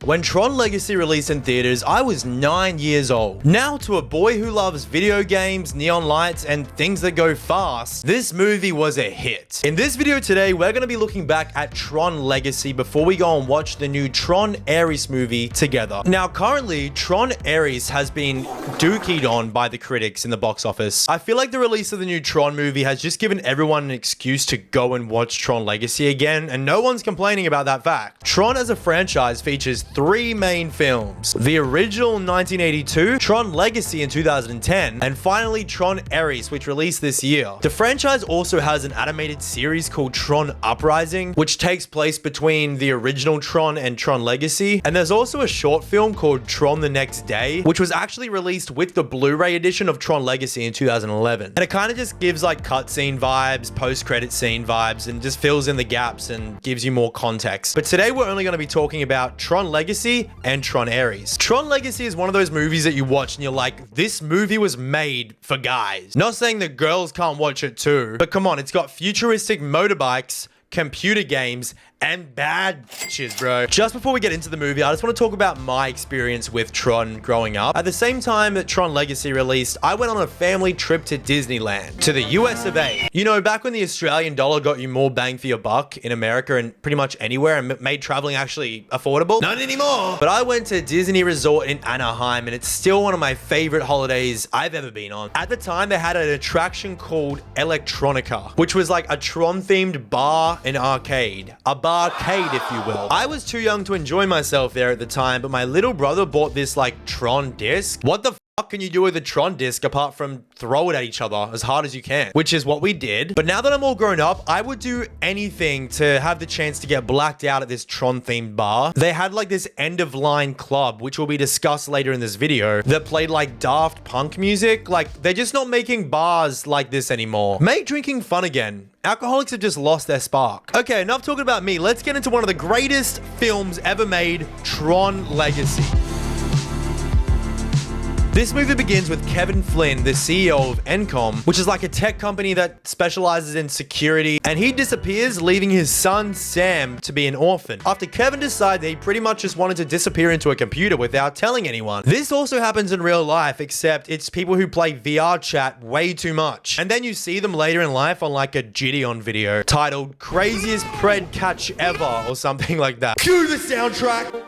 When Tron Legacy released in theaters, I was 9 years old. Now, to a boy who loves video games, neon lights, and things that go fast, this movie was a hit. In this video today, we're going to be looking back at Tron Legacy before we go and watch the new Tron Ares movie together. Now, currently, Tron Ares has been dookied on by the critics in the box office. I feel like the release of the new Tron movie has just given everyone an excuse to go and watch Tron Legacy again, and no one's complaining about that fact. Tron as a franchise features 3 main films: the original 1982, Tron Legacy in 2010, and finally Tron Ares, which released this year. The franchise also has an animated series called Tron Uprising, which takes place between the original Tron and Tron Legacy, and there's also a short film called Tron the Next Day, which was actually released with the Blu-ray edition of Tron Legacy in 2011. And it kind of just gives like cutscene vibes, post-credit scene vibes, and just fills in the gaps and gives you more context. But today we're only going to be talking about Tron Legacy and Tron Ares. Tron Legacy is one of those movies that you watch and you're like, this movie was made for guys. Not saying that girls can't watch it too, but come on, it's got futuristic motorbikes, computer games, and bad bitches, bro. Just before we get into the movie, I just want to talk about my experience with Tron growing up. At the same time that Tron Legacy released, I went on a family trip to Disneyland, to the US of A. You know, back when the Australian dollar got you more bang for your buck in America and pretty much anywhere and made traveling actually affordable. Not anymore. But I went to Disney Resort in Anaheim, and it's still one of my favorite holidays I've ever been on. At the time, they had an attraction called Electronica, which was like a Tron-themed bar and arcade. A barcade, if you will. I was too young to enjoy myself there at the time, but my little brother bought this like Tron disc. What the fuck can you do with a Tron disc apart from throw it at each other as hard as you can? Which is what we did. But now that I'm all grown up, I would do anything to have the chance to get blacked out at this Tron themed bar. They had like this end of line club, which will be discussed later in this video, that played like Daft Punk music. Like, they're just not making bars like this anymore. Make drinking fun again. Alcoholics have just lost their spark. Okay, enough talking about me. Let's get into one of the greatest films ever made, Tron Legacy. This movie begins with Kevin Flynn, the CEO of Encom, which is like a tech company that specializes in security, and he disappears, leaving his son, Sam, to be an orphan. After Kevin decides that he pretty much just wanted to disappear into a computer without telling anyone. This also happens in real life, except it's people who play VR chat way too much. And then you see them later in life on like a Gideon video titled Craziest Pred Catch Ever or something like that. Cue the soundtrack!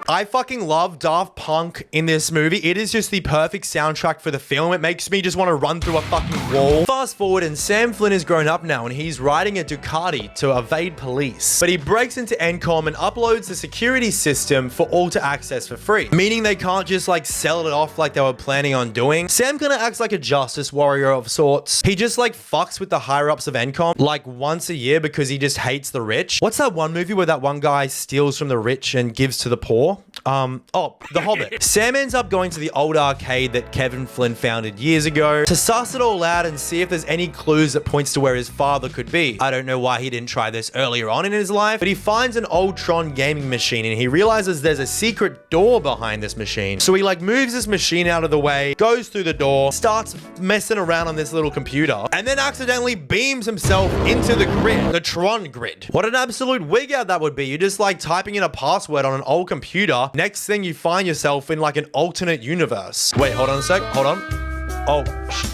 I fucking love Daft Punk in this movie. It is just the perfect soundtrack for the film. It makes me just want to run through a fucking wall. Fast forward, and Sam Flynn is grown up now, and he's riding a Ducati to evade police. But he breaks into Encom and uploads the security system for all to access for free, meaning they can't just like sell it off like they were planning on doing. Sam kind of acts like a justice warrior of sorts. He just like fucks with the higher ups of Encom like once a year because he just hates the rich. What's that one movie where that one guy steals from the rich and gives to the poor? The Hobbit. Sam ends up going to the old arcade that Kevin Flynn founded years ago to suss it all out and see if there's any clues that points to where his father could be. I don't know why he didn't try this earlier on in his life, but he finds an old Tron gaming machine and he realizes there's a secret door behind this machine. So he like moves this machine out of the way, goes through the door, starts messing around on this little computer, and then accidentally beams himself into the grid, the Tron grid. What an absolute wig out that would be. You're just like typing in a password on an old computer. Next thing you find yourself in like an alternate universe. Wait, hold on a sec. Hold on. Oh,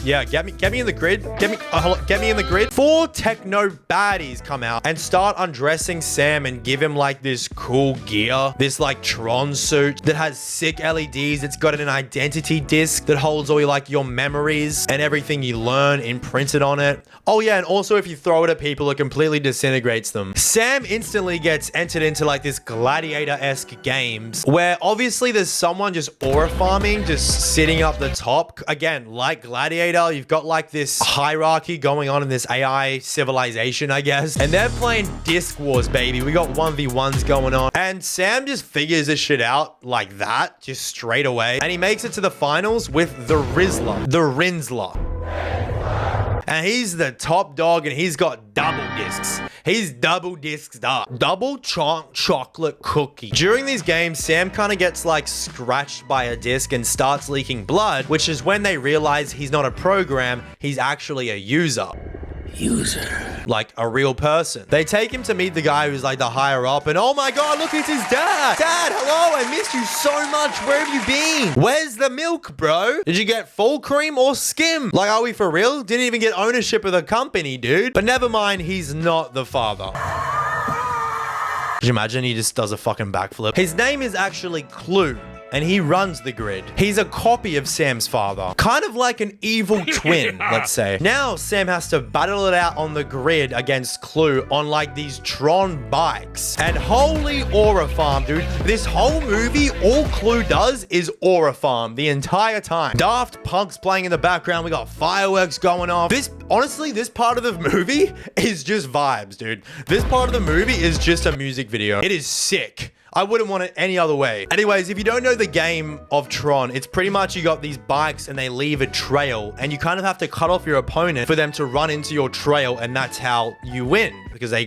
yeah, get me in the grid. Get me in the grid. 4 techno baddies come out and start undressing Sam and give him like this cool gear, this like Tron suit that has sick LEDs. It's got an identity disc that holds all your memories and everything you learn imprinted on it. Oh yeah, and also if you throw it at people, it completely disintegrates them. Sam instantly gets entered into like this gladiator-esque games where obviously there's someone just aura farming, just sitting up the top. Again, like Gladiator, you've got like this hierarchy going on in this AI civilization, I guess. And they're playing Disc Wars, baby. We got 1v1s going on. And Sam just figures this shit out like that, just straight away. And he makes it to the finals with the Rinsler. And he's the top dog and he's got double discs. He's double discs up. Double chunk chocolate cookie. During these games, Sam kind of gets like scratched by a disc and starts leaking blood, which is when they realize he's not a program, he's actually a user. Like a real person. They take him to meet the guy who's like the higher up and oh my god, look, it's his dad. Dad, missed you so much. Where have you been? Where's the milk, bro? Did you get full cream or skim? Like, are we for real? Didn't even get ownership of the company, dude. But never mind, he's not the father. Could you imagine he just does a fucking backflip? His name is actually Clue, and he runs the grid. He's a copy of Sam's father. Kind of like an evil twin, let's say. Now, Sam has to battle it out on the grid against Clue on like these Tron bikes. And holy aura farm, dude. This whole movie, all Clue does is aura farm the entire time. Daft Punk's playing in the background. We got fireworks going off. Honestly, this part of the movie is just vibes, dude. This part of the movie is just a music video. It is sick. I wouldn't want it any other way. Anyways, if you don't know the game of Tron, it's pretty much you got these bikes and they leave a trail and you kind of have to cut off your opponent for them to run into your trail, and that's how you win because they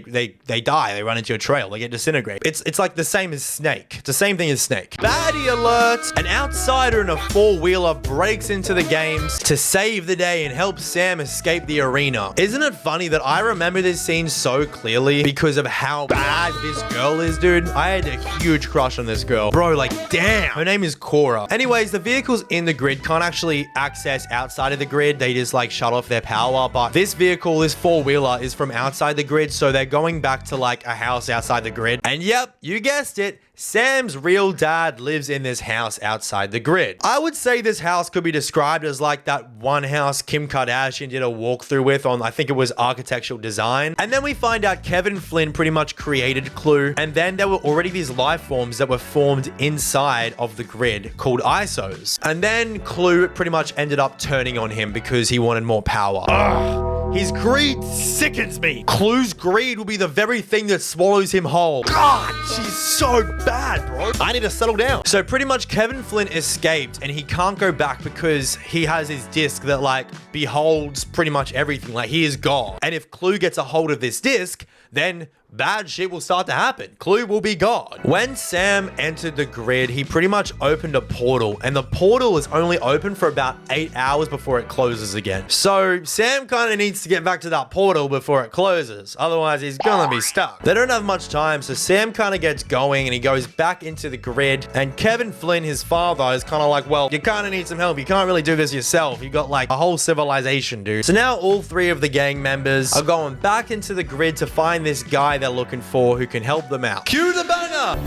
die. They run into your trail. They get disintegrated. It's like the same as Snake. It's the same thing as Snake. Baddie alert! An outsider in a four-wheeler breaks into the games to save the day and help Sam escape the arena. Isn't it funny that I remember this scene so clearly because of how bad this girl is, dude? I had a huge crush on this girl. Bro, like, damn. Her name is Cora. Anyways, the vehicles in the grid can't actually access outside of the grid. They just like shut off their power. But this vehicle, this four-wheeler, is from outside the grid. So they're going back to like a house outside the grid. And yep, you guessed it. Sam's real dad lives in this house outside the grid. I would say this house could be described as like that one house Kim Kardashian did a walkthrough with on, I think it was architectural design. And then we find out Kevin Flynn pretty much created Clue. And then there were already these life forms that were formed inside of the grid called ISOs. And then Clue pretty much ended up turning on him because he wanted more power. Ugh. His greed sickens me. Clue's greed will be the very thing that swallows him whole. God, she's so bad, bro. I need to settle down. So pretty much Kevin Flynn escaped and he can't go back because he has his disc that like beholds pretty much everything. Like he is God. And if Clue gets a hold of this disc, then bad shit will start to happen. Clue will be God. When Sam entered the grid, he pretty much opened a portal, and the portal is only open for about 8 hours before it closes again. So Sam kind of needs to get back to that portal before it closes. Otherwise, he's gonna be stuck. They don't have much time, so Sam kind of gets going and he goes back into the grid. And Kevin Flynn, his father, is kind of like, well, you kind of need some help. You can't really do this yourself. You got like a whole civilization, dude. So now all three of the gang members are going back into the grid to find this guy they're looking for who can help them out. Cue the banger!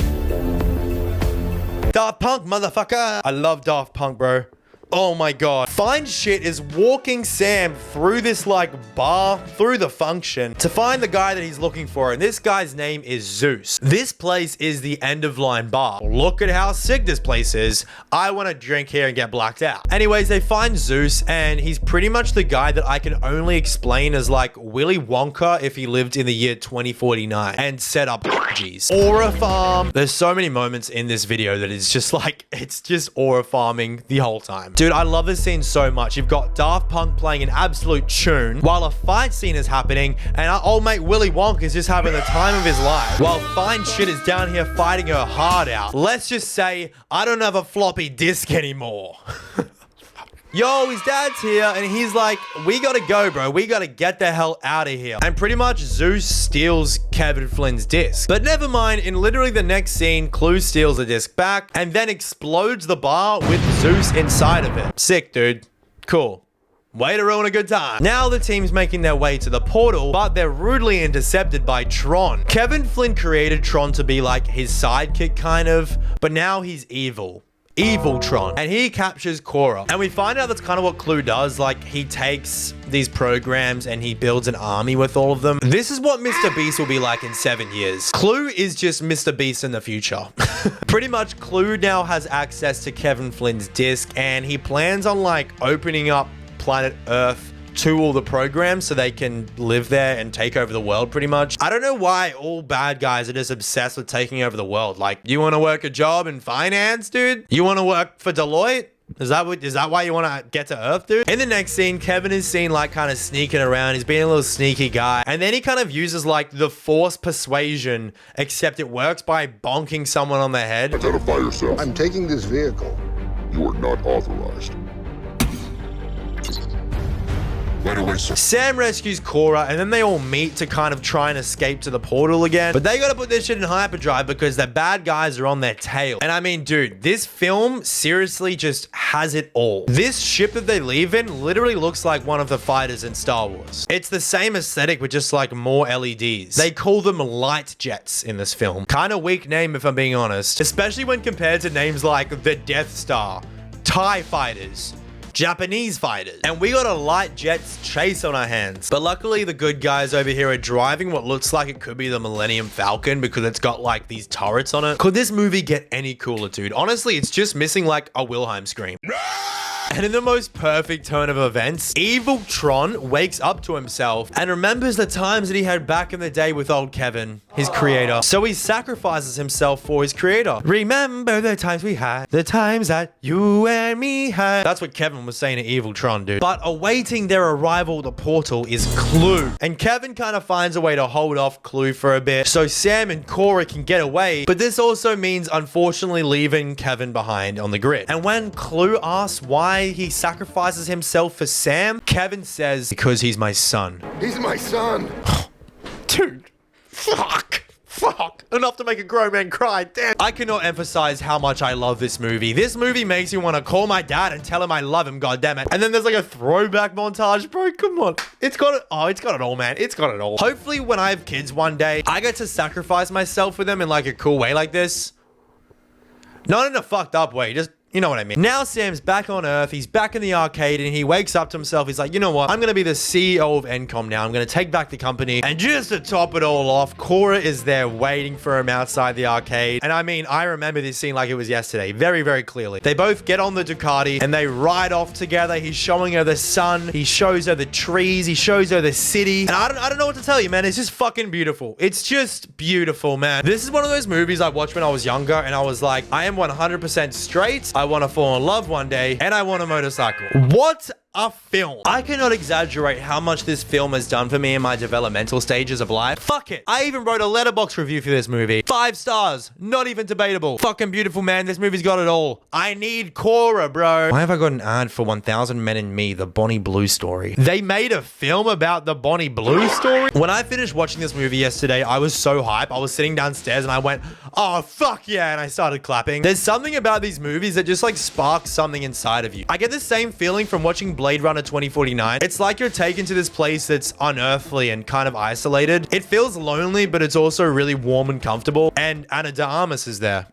Daft Punk, motherfucker! I love Daft Punk, bro. Oh my god. Find Shit is walking Sam through this like bar, through the function, to find the guy that he's looking for. And this guy's name is Zeus. This place is the end of line bar. Look at how sick this place is. I want to drink here and get blacked out. Anyways, they find Zeus and he's pretty much the guy that I can only explain as like Willy Wonka if he lived in the year 2049 and set up G's. Aura farm. There's so many moments in this video that it's just like, it's just aura farming the whole time. Dude, I love this scene so much. You've got Daft Punk playing an absolute tune while a fight scene is happening, and our old mate Willy Wonka is just having the time of his life while Find Shit is down here fighting her heart out. Let's just say, I don't have a floppy disk anymore. Yo, his dad's here, and he's like, we gotta go, bro. We gotta get the hell out of here. And pretty much Zeus steals Kevin Flynn's disc. But never mind, in literally the next scene, Clue steals the disc back and then explodes the bar with Zeus inside of it. Sick, dude. Cool. Way to ruin a good time. Now the team's making their way to the portal, but they're rudely intercepted by Tron. Kevin Flynn created Tron to be like his sidekick, kind of, but now he's evil. Evil Tron. And he captures Cora. And we find out that's kind of what Clue does. Like, he takes these programs and he builds an army with all of them. This is what Mr. Beast will be like in 7 years. Clue is just Mr. Beast in the future. Pretty much, Clue now has access to Kevin Flynn's disc, and he plans on, like, opening up planet Earth to all the programs so they can live there and take over the world, pretty much. I don't know why all bad guys are just obsessed with taking over the world. Like, you want to work a job in finance, dude? You want to work for Deloitte? Is that why you want to get to Earth, dude? In the next scene, Kevin is seen like kind of sneaking around. He's being a little sneaky guy. And then he kind of uses like the force persuasion, except it works by bonking someone on the head. Identify yourself. I'm taking this vehicle. You are not authorized. Right away, sir. Sam rescues Cora, and then they all meet to kind of try and escape to the portal again. But they gotta put this shit in hyperdrive because the bad guys are on their tail. And I mean, dude, this film seriously just has it all. This ship that they leave in literally looks like one of the fighters in Star Wars. It's the same aesthetic with just like more LEDs. They call them light jets in this film. Kind of weak name if I'm being honest, especially when compared to names like the Death Star, TIE fighters, Japanese fighters. And we got a light jets chase on our hands. But luckily the good guys over here are driving what looks like it could be the Millennium Falcon because it's got like these turrets on it. Could this movie get any cooler, dude? Honestly, it's just missing like a Wilhelm scream. And in the most perfect turn of events, evil Tron wakes up to himself and remembers the times that he had back in the day with old Kevin, his creator. So he sacrifices himself for his creator. Remember the times we had, the times that you and me had. That's what Kevin was saying to evil Tron, dude. But awaiting their arrival, the portal is Clue. And Kevin kind of finds a way to hold off Clue for a bit so Sam and Cora can get away. But this also means, unfortunately, leaving Kevin behind on the grid. And when Clue asks why he sacrifices himself for Sam, Kevin says, because he's my son. He's my son. Dude, fuck. Enough to make a grown man cry, damn. I cannot emphasize how much I love this movie. This movie makes me want to call my dad and tell him I love him, goddammit. And then there's like a throwback montage, bro, come on. It's got it, oh, it's got it all, man. It's got it all. Hopefully when I have kids one day, I get to sacrifice myself for them in like a cool way like this. Not in a fucked up way, just, you know what I mean. Now Sam's back on Earth, he's back in the arcade, and he wakes up to himself. He's like, you know what? I'm gonna be the CEO of Encom now. I'm gonna take back the company. And just to top it all off, Cora is there waiting for him outside the arcade. And I mean, I remember this scene like it was yesterday, very, very clearly. They both get on the Ducati and they ride off together. He's showing her the sun. He shows her the trees. He shows her the city. And I don't know what to tell you, man. It's just fucking beautiful. It's just beautiful, man. This is one of those movies I watched when I was younger and I was like, I am 100% straight. I want to fall in love one day and I want a motorcycle. What a film. I cannot exaggerate how much this film has done for me in my developmental stages of life. Fuck it. I even wrote a letterbox review for this movie. 5 stars. Not even debatable. Fucking beautiful, man. This movie's got it all. I need Cora, bro. Why have I got an ad for 1000 Men and Me, the Bonnie Blue story? They made a film about the Bonnie Blue story? When I finished watching this movie yesterday, I was so hyped. I was sitting downstairs and I went, oh, fuck yeah. And I started clapping. There's something about these movies that just like sparks something inside of you. I get the same feeling from watching Blade Runner 2049. It's like you're taken to this place that's unearthly and kind of isolated. It feels lonely, but it's also really warm and comfortable. And Ana de Armas is there.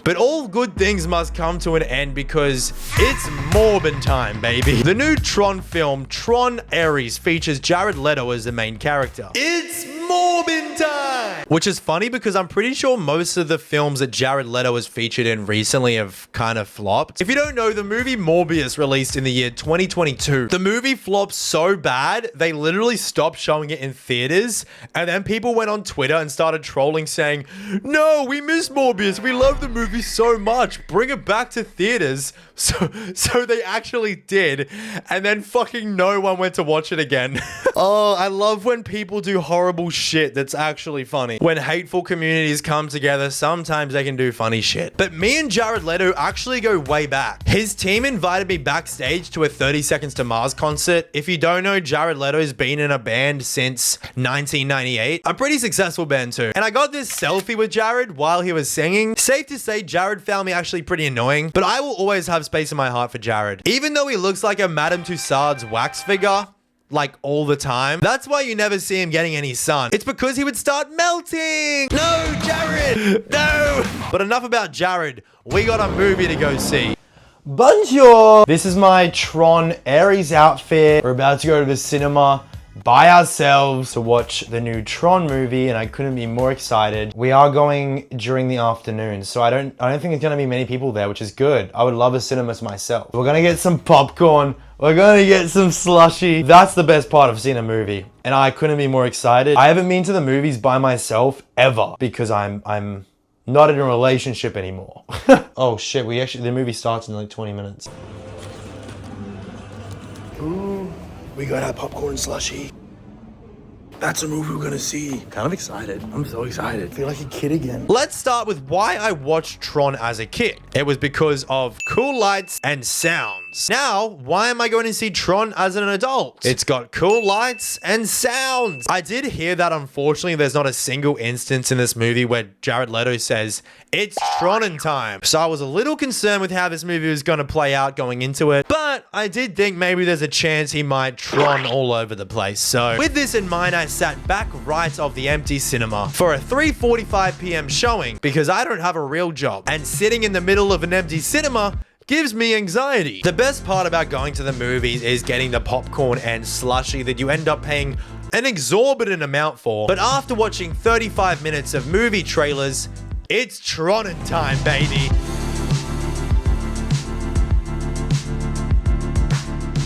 But all good things must come to an end because it's Morbin time, baby. The new Tron film, Tron Ares, features Jared Leto as the main character. It's Morbin time! Which is funny because I'm pretty sure most of the films that Jared Leto has featured in recently have kind of flopped. If you don't know, the movie Morbius released in the year 2022. The movie flopped so bad, they literally stopped showing it in theaters, and then people went on Twitter and started trolling saying, no, we miss Morbius, we love the movie so much, bring it back to theaters. So they actually did, and then fucking no one went to watch it again. Oh, I love when people do horrible shit that's actually funny. When hateful communities come together, sometimes they can do funny shit. But me and Jared Leto actually go way back. His team invited me backstage to a 30 Seconds to Mars concert. If you don't know, Jared Leto's been in a band since 1998. A pretty successful band too. And I got this selfie with Jared while he was singing. Safe to say, Jared found me actually pretty annoying, but I will always have space in my heart for Jared. Even though he looks like a Madame Tussauds wax figure, like all the time. That's why you never see him getting any sun. It's because he would start melting. No, Jared, no. But enough about Jared. We got a movie to go see. Bonjour. This is my Tron Ares outfit. We're about to go to the cinema by ourselves to watch the new Tron movie, and I couldn't be more excited. We are going during the afternoon, so I don't think there's gonna be many people there, which is good. I would love a cinema to myself. We're gonna get some popcorn. We're gonna get some slushy. That's the best part of seeing a movie, and I couldn't be more excited. I haven't been to the movies by myself ever because I'm not in a relationship anymore. Oh shit, the movie starts in like 20 minutes. Ooh, we got our popcorn slushy. That's a movie we're gonna see. Kind of excited. I'm so excited. I feel like a kid again. Let's start with why I watched Tron as a kid. It was because of cool lights and sounds. Now, why am I going to see Tron as an adult? It's got cool lights and sounds. I did hear that unfortunately there's not a single instance in this movie where Jared Leto says, "It's Tronin time." So I was a little concerned with how this movie was going to play out going into it, but I did think maybe there's a chance he might Tron all over the place. So with this in mind, I sat back right of the empty cinema for a 3:45 p.m. showing because I don't have a real job, and sitting in the middle of an empty cinema gives me anxiety. The best part about going to the movies is getting the popcorn and slushie that you end up paying an exorbitant amount for. But after watching 35 minutes of movie trailers, it's Tronin time, baby.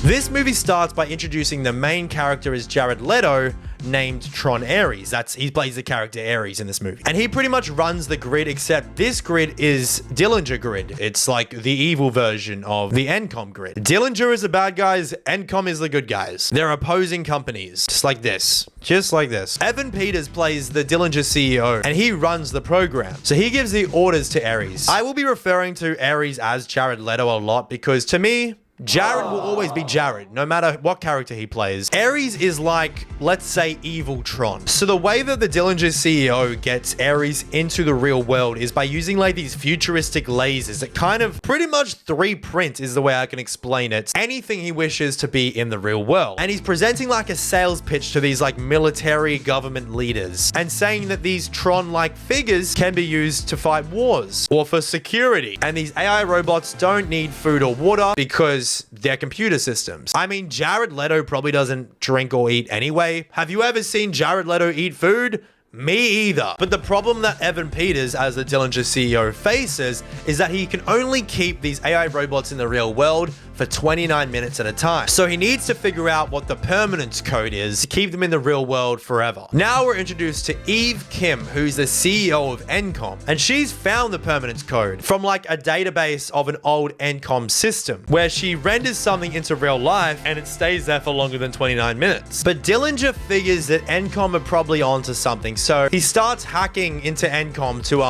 This movie starts by introducing the main character as Jared Leto, named Tron Ares. He plays the character Ares in this movie. And he pretty much runs the grid, except this grid is Dillinger grid. It's like the evil version of the Encom grid. Dillinger is the bad guys, Encom is the good guys. They're opposing companies. Just like this. Just like this. Evan Peters plays the Dillinger CEO, and he runs the program. So he gives the orders to Ares. I will be referring to Ares as Jared Leto a lot because to me, Jared will always be Jared, no matter what character he plays. Ares is like, let's say, evil Tron. So the way that the Dillinger CEO gets Ares into the real world is by using like these futuristic lasers that kind of pretty much 3D print is the way I can explain it. Anything he wishes to be in the real world. And he's presenting like a sales pitch to these like military government leaders and saying that these Tron-like figures can be used to fight wars or for security. And these AI robots don't need food or water because they're computer systems. I mean, Jared Leto probably doesn't drink or eat anyway. Have you ever seen Jared Leto eat food? Me either. But the problem that Evan Peters, as the Dillinger CEO, faces is that he can only keep these AI robots in the real world for 29 minutes at a time. So he needs to figure out what the permanence code is to keep them in the real world forever. Now we're introduced to Eve Kim, who's the CEO of Encom, and she's found the permanence code from like a database of an old Encom system where she renders something into real life and it stays there for longer than 29 minutes. But Dillinger figures that Encom are probably onto something, so he starts hacking into Encom to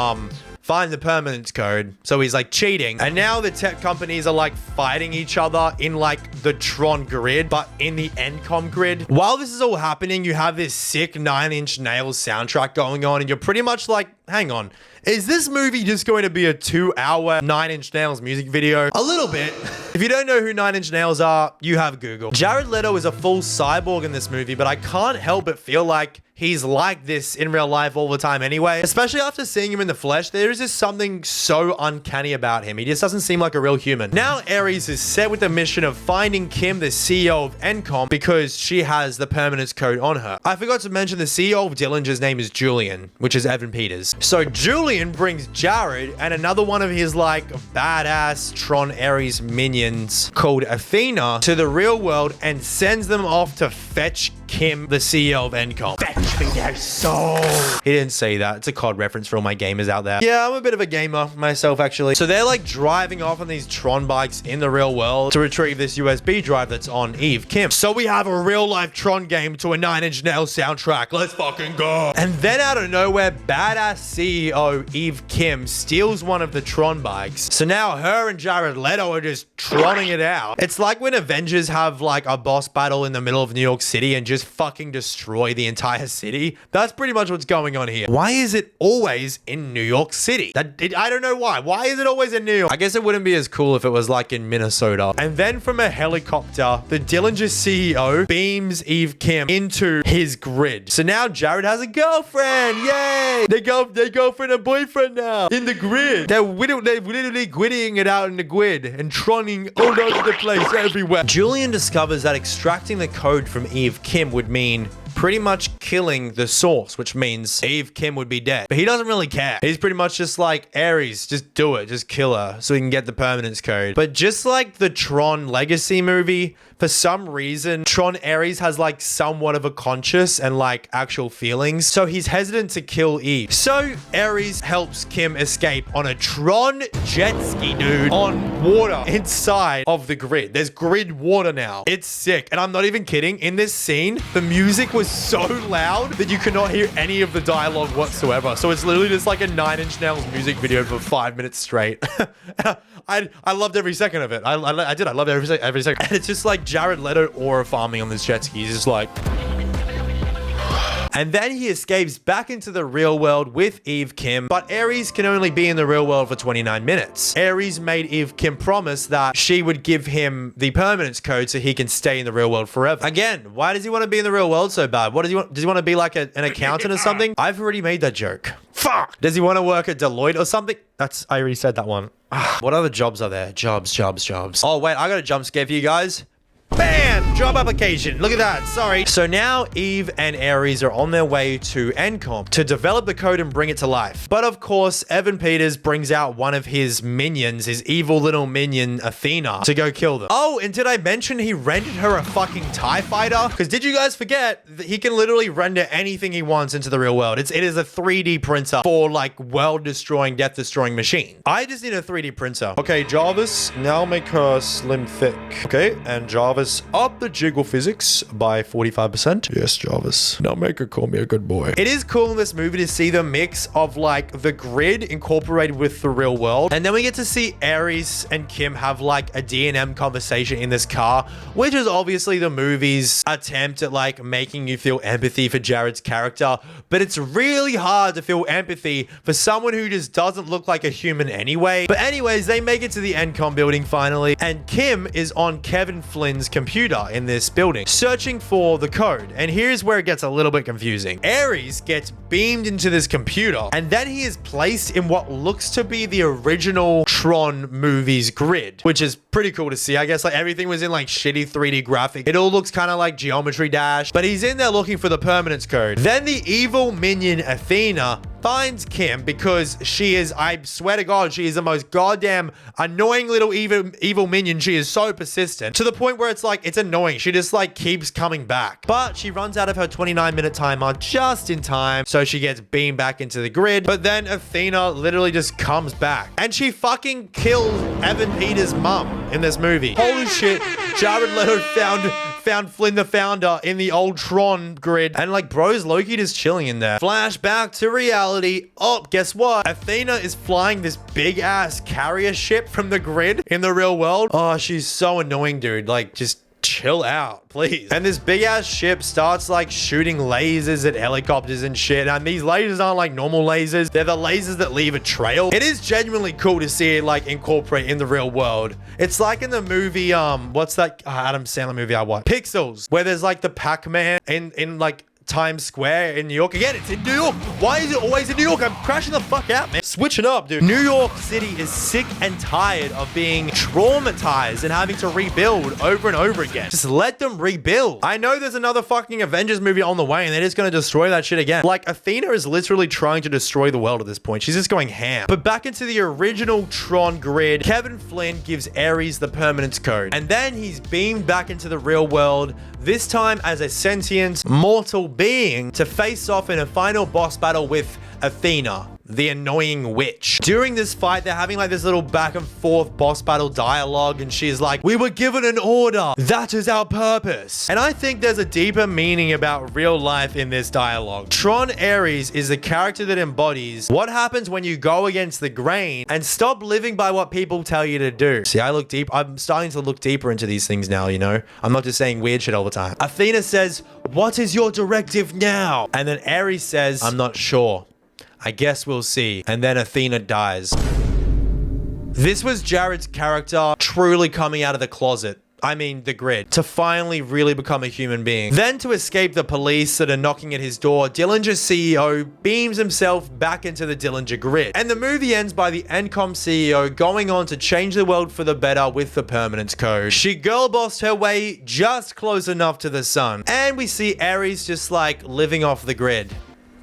find the permanence code. So he's like cheating. And now the tech companies are like fighting each other in like the Tron grid, but in the Encom grid. While this is all happening, you have this sick 9 Inch Nails soundtrack going on and you're pretty much like, hang on, is this movie just going to be a 2-hour 9 Inch Nails music video? A little bit. If you don't know who 9 Inch Nails are, you have Google. Jared Leto is a full cyborg in this movie, but I can't help but feel like he's like this in real life all the time anyway. Especially after seeing him in the flesh, there is just something so uncanny about him. He just doesn't seem like a real human. Now Ares is set with the mission of finding Kim, the CEO of Encom, because she has the permanence code on her. I forgot to mention the CEO of Dillinger's name is Julian, which is Evan Peters. So Julian brings Jared and another one of his like badass Tron Ares minions called Athena to the real world and sends them off to fetch Kim, the CEO of Encom. Fetch me their soul. He didn't say that. It's a COD reference for all my gamers out there. Yeah, I'm a bit of a gamer myself, actually. So they're like driving off on these Tron bikes in the real world to retrieve this USB drive that's on Eve Kim. So we have a real life Tron game to a 9 Inch Nails soundtrack. Let's fucking go. And then out of nowhere, badass CEO Eve Kim steals one of the Tron bikes. So now her and Jared Leto are just Tronning it out. It's like when Avengers have like a boss battle in the middle of New York City and just fucking destroy the entire city. That's pretty much what's going on here. Why is it always in New York City? I don't know why. Why is it always in New York? I guess it wouldn't be as cool if it was like in Minnesota. And then from a helicopter, the Dillinger CEO beams Eve Kim into his grid. So now Jared has a girlfriend. Yay! They girlfriend and boyfriend now in the grid. They're literally gridding it out in the grid and tronning all over the place everywhere. Julian discovers that extracting the code from Eve Kim would mean pretty much killing the source, which means Eve Kim would be dead. But he doesn't really care. He's pretty much just like, Ares, just do it. Just kill her so we can get the permanence code. But just like the Tron Legacy movie, for some reason, Tron Ares has like somewhat of a conscience and like actual feelings. So he's hesitant to kill Eve. So Ares helps Kim escape on a Tron jet ski, dude, on water inside of the grid. There's grid water now. It's sick. And I'm not even kidding. In this scene, the music was so loud that you could not hear any of the dialogue whatsoever. So it's literally just like a 9 Inch Nails music video for 5 minutes straight. I loved every second of it. I did. I loved every second. And it's just like Jared Leto aura farming on this jet ski. He's just like... And then he escapes back into the real world with Eve Kim, but Ares can only be in the real world for 29 minutes. Ares made Eve Kim promise that she would give him the permanence code so he can stay in the real world forever. Again, why does he want to be in the real world so bad? What does he want? Does he want to be like an accountant or something? I've already made that joke. Fuck! Does he want to work at Deloitte or something? I already said that one. What other jobs are there? Jobs. Oh, wait, I got a jump scare for you guys. Bam! Job application. Look at that. Sorry. So now Eve and Ares are on their way to NCOM to develop the code and bring it to life. But of course, Evan Peters brings out one of his minions, his evil little minion, Athena, to go kill them. Oh, and did I mention he rendered her a fucking TIE fighter? Because did you guys forget that he can literally render anything he wants into the real world? It is a 3D printer for like world-destroying, death-destroying machine. I just need a 3D printer. Okay, Jarvis, now make her slim thick. Okay, and Jarvis, up the jiggle physics by 45%. Yes, Jarvis. Now make her call me a good boy. It is cool in this movie to see the mix of like the grid incorporated with the real world. And then we get to see Ares and Kim have like a D&M conversation in this car, which is obviously the movie's attempt at like making you feel empathy for Jared's character. But it's really hard to feel empathy for someone who just doesn't look like a human anyway. But anyways, they make it to the NCOM building finally. And Kim is on Kevin Flynn's computer in this building, searching for the code. And here's where it gets a little bit confusing. Ares gets beamed into this computer, and then he is placed in what looks to be the original Tron movie's grid, which is pretty cool to see. I guess like everything was in like shitty 3D graphic. It all looks kind of like Geometry Dash, but he's in there looking for the permanence code. Then the evil minion Athena finds Kim because she is, I swear to God, she is the most goddamn annoying little evil minion. She is so persistent to the point where it's like, it's annoying. She just like keeps coming back. But she runs out of her 29-minute timer just in time, so she gets beamed back into the grid. But then Athena literally just comes back and she fucking kills Evan Peters' mum in this movie. Holy shit, Jared Leto found Flynn the Founder in the old Tron grid, and like bro's Loki just chilling in there. Flashback to reality. Oh, guess what? Athena is flying this big ass carrier ship from the grid in the real world. Oh, she's so annoying, dude. Like, just chill out, please. And this big ass ship starts like shooting lasers at helicopters and shit. And these lasers aren't like normal lasers. They're the lasers that leave a trail. It is genuinely cool to see it like incorporate in the real world. It's like in the movie, what's that Adam Sandler movie I watched? Pixels, where there's like the Pac-Man in like Times Square in New York. Again, it's in New York. Why is it always in New York? I'm crashing the fuck out, man. Switching up, dude. New York City is sick and tired of being traumatized and having to rebuild over and over again. Just let them rebuild. I know there's another fucking Avengers movie on the way and they're just gonna destroy that shit again. Like, Athena is literally trying to destroy the world at this point. She's just going ham. But back into the original Tron grid, Kevin Flynn gives Ares the permanence code. And then he's beamed back into the real world, this time as a sentient, mortal being, to face off in a final boss battle with Athena, the annoying witch. During this fight, they're having like this little back and forth boss battle dialogue, and she's like, "We were given an order. That is our purpose." And I think there's a deeper meaning about real life in this dialogue. Tron Ares is the character that embodies what happens when you go against the grain and stop living by what people tell you to do. See, I'm starting to look deeper into these things now, you know? I'm not just saying weird shit all the time. Athena says, "What is your directive now?" And then Ares says, "I'm not sure. I guess we'll see." And then Athena dies. This was Jared's character truly coming out of the closet. I mean, the grid, to finally really become a human being. Then to escape the police that are knocking at his door, Dillinger's CEO beams himself back into the Dillinger grid. And the movie ends by the NCOM CEO going on to change the world for the better with the permanence code. She girl bossed her way just close enough to the sun. And we see Ares just like living off the grid.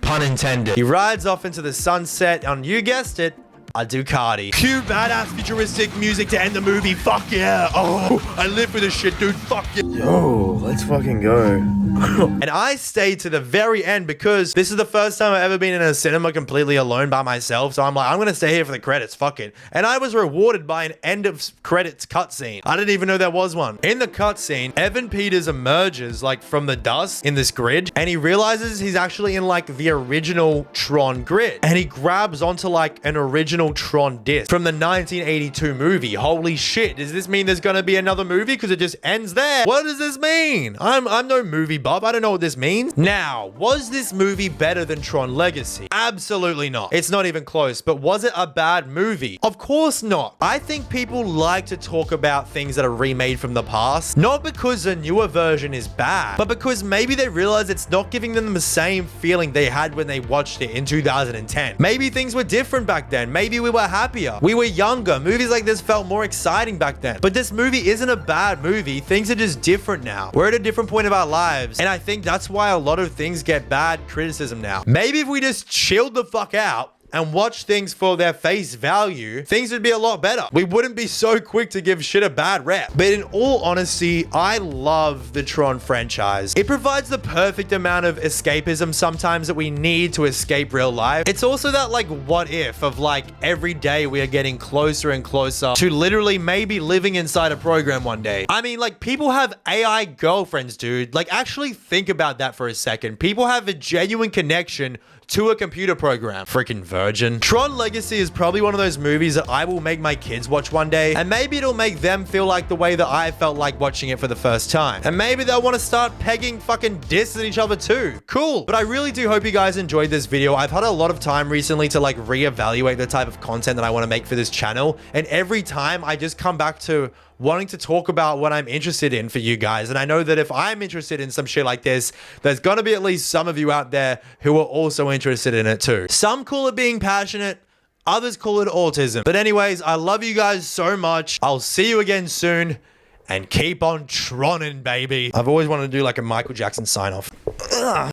Pun intended. He rides off into the sunset on, you guessed it, a Ducati. Cue badass futuristic music to end the movie. Fuck yeah. Oh, I live for this shit, dude. Fuck yeah. Yo, let's fucking go. And I stayed to the very end because this is the first time I've ever been in a cinema completely alone by myself. So I'm like, I'm gonna stay here for the credits. Fuck it. And I was rewarded by an end of credits cutscene. I didn't even know there was one. In the cutscene, Evan Peters emerges like from the dust in this grid, and he realizes he's actually in like the original Tron grid, and he grabs onto like an original Tron disc from the 1982 movie. Holy shit, does this mean there's gonna be another movie? Because it just ends there. What does this mean? I'm no movie buff. I don't know what this means. Now, was this movie better than Tron Legacy? Absolutely not. It's not even close. But was it a bad movie? Of course not. I think people like to talk about things that are remade from the past, not because a newer version is bad, but because maybe they realize it's not giving them the same feeling they had when they watched it in 2010. Maybe things were different back then. Maybe we were happier. We were younger. Movies like this felt more exciting back then. But this movie isn't a bad movie. Things are just different now. We're at a different point of our lives. And I think that's why a lot of things get bad criticism now. Maybe if we just chilled the fuck out and watch things for their face value, things would be a lot better. We wouldn't be so quick to give shit a bad rep. But in all honesty, I love the Tron franchise. It provides the perfect amount of escapism sometimes that we need to escape real life. It's also that like what if of like every day we are getting closer and closer to literally maybe living inside a program one day. I mean, like people have AI girlfriends, dude. Like actually think about that for a second. People have a genuine connection to a computer program. Freaking virgin. Tron Legacy is probably one of those movies that I will make my kids watch one day, and maybe it'll make them feel like the way that I felt like watching it for the first time. And maybe they'll want to start pegging fucking discs at each other too. Cool. But I really do hope you guys enjoyed this video. I've had a lot of time recently to like reevaluate the type of content that I want to make for this channel, and every time I just come back to wanting to talk about what I'm interested in for you guys. And I know that if I'm interested in some shit like this, there's gonna be at least some of you out there who are also interested in it too. Some call it being passionate, others call it autism. But anyways, I love you guys so much. I'll see you again soon, and keep on Tronin', baby. I've always wanted to do like a Michael Jackson sign off.